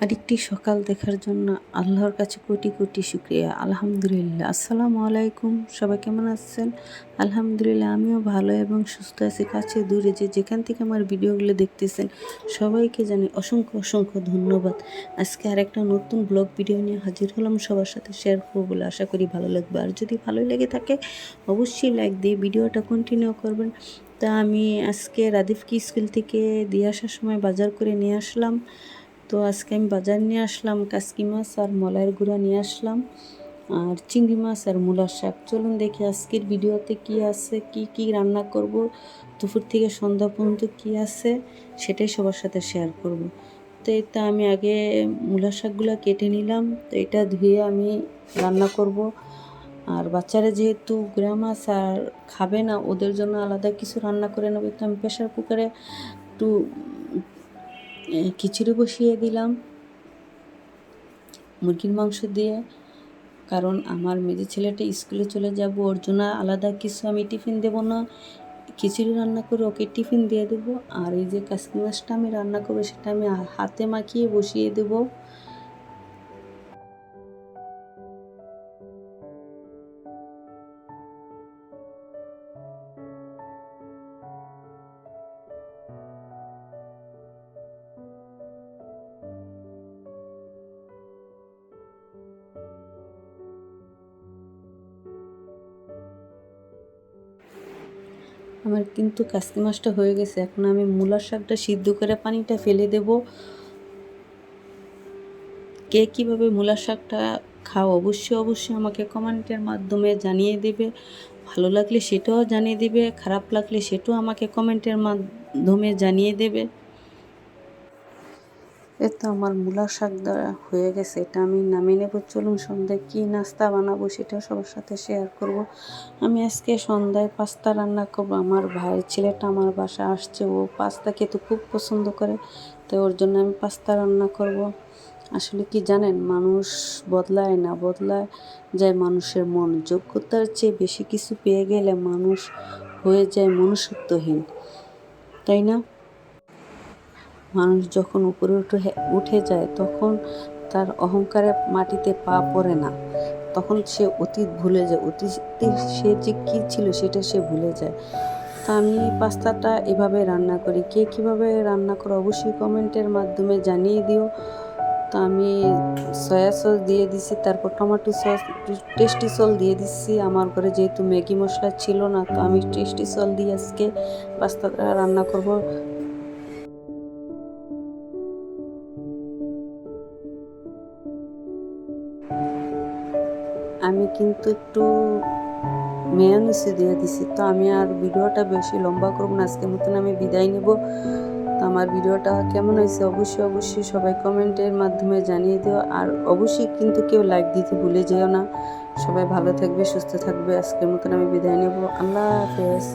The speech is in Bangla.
আরেকটি সকাল দেখার জন্য আল্লাহর কাছে কোটি কোটি শুকরিয়া। আলহামদুলিল্লাহ। আসসালামু আলাইকুম। সবাই কেমন আছেন? আলহামদুলিল্লাহ আমিও ভালো এবং সুস্থ আছি। কাছে দূরে যেখান থেকে আমার ভিডিওগুলো দেখতেছেন সবাইকে জানাই অসংখ্য অসংখ্য ধন্যবাদ। আজকে আরেকটা নতুন ব্লগ ভিডিও নিয়ে হাজির হলাম, সবার সাথে শেয়ার করবো বলে আশা করি ভালো লাগবে। আর যদি ভালো লেগে থাকে অবশ্যই লাইক দিয়ে ভিডিওটা কন্টিনিউ করবেন। তা আমি আজকে রাদিফকে স্কুল থেকে দিয়ে আসার সময় বাজার করে নিয়ে আসলাম। তো আজকে আমি বাজার নিয়ে আসলাম কাসকি মাছ আর মলাইয়ের গুঁড়া নিয়ে আসলাম, আর চিংড়ি মাছ আর মূলার শাক। চলুন দেখি আজকের ভিডিওতে কি আছে, কি রান্না করব, দুপুর থেকে সন্ধ্যা পর্যন্ত কি আছে সেটাই সবার সাথে শেয়ার করব। তো এটা আমি আগে মূলার শাকগুলো কেটে নিলাম। তো এটা ধুয়ে আমি রান্না করব। আর বাচ্চারা যেহেতু গুঁড়া মাছ আর খাবে না, ওদের জন্য আলাদা কিছু রান্না করে নেব। তো আমি প্রেশার কুকারে একটু খিচুড়ি বসিয়ে দিলাম মুরগির মাংস দিয়ে, কারণ আমার মেজে ছেলেটা স্কুলে চলে যাব, ওর জন্য আলাদা কিছু আমি টিফিন দেব না। খিচুড়ি রান্না করে ওকে টিফিন দিয়ে দেবো। আর এই যে কাসকি মাছটা আমি রান্না করবো সেটা আমি হাতে মাখিয়ে বসিয়ে দেবো। আমার কিন্তু কাসকি মাছটা হয়ে গেছে। এখন আমি মূলার শাকটা সিদ্ধ করে পানিটা ফেলে দেব। কে কীভাবে মূলার শাকটা খাও অবশ্যই আমাকে কমেন্টের মাধ্যমে জানিয়ে দেবে। ভালো লাগলে সেটাও জানিয়ে দেবে, খারাপ লাগলে সেটাও আমাকে কমেন্টের মাধ্যমে জানিয়ে দেবে। তো আমার মূলার শাক দেওয়া হয়ে গেছে, এটা আমি নামিয়ে নেব। চলুন সন্ধ্যায় কী নাস্তা বানাবো সেটাও সবার সাথে শেয়ার করব। আমি আজকে সন্ধ্যায় পাস্তা রান্না করব। আমার ভাইয়ের ছেলেটা আমার বাসা আসছে, ও পাস্তা খেতে খুব পছন্দ করে, তো ওর জন্য আমি পাস্তা রান্না করব। আসলে কি জানেন, মানুষ বদলায় না, বদলায় যায় মানুষের মন। যোগ্যতার চেয়ে বেশি কিছু পেয়ে গেলে মানুষ হয়ে যায় মনুষ্যত্বহীন, তাই না? মানুষ যখন উপরে উঠে যায় তখন তার অহংকারে মাটিতে পা পড়ে না, তখন সে অতীত ভুলে যায়, অতীতে সে যে কী ছিল সেটা সে ভুলে যায়। তা আমি পাস্তাটা এভাবে রান্না করি। কে কীভাবে রান্না করো অবশ্যই কমেন্টের মাধ্যমে জানিয়ে দিও। তো আমি সয়া সস দিয়ে দিছি, তারপর টমেটো সস, টেস্টি সল দিয়ে দিচ্ছি। আমার ঘরে যেহেতু ম্যাগি মশলা ছিল না, তো আমি টেস্টি সল দিয়ে আজকে পাস্তাটা রান্না করব। আমি কিন্তু একটু মেয়োনিজও দিয়ে দিছি। তো আমি আর ভিডিওটা বেশি লম্বা করব না, আজকের মতন আমি বিদায় নেব। তো আমার ভিডিওটা কেমন হয়েছে অবশ্যই সবাই কমেন্টের মাধ্যমে জানিয়ে দিও। আর অবশ্যই কিন্তু কেউ লাইক দিতে ভুলে যেও না। সবাই ভালো থাকবে, সুস্থ থাকবে। আজকের মতন আমি বিদায় নেব। আল্লাহ হাফেজ।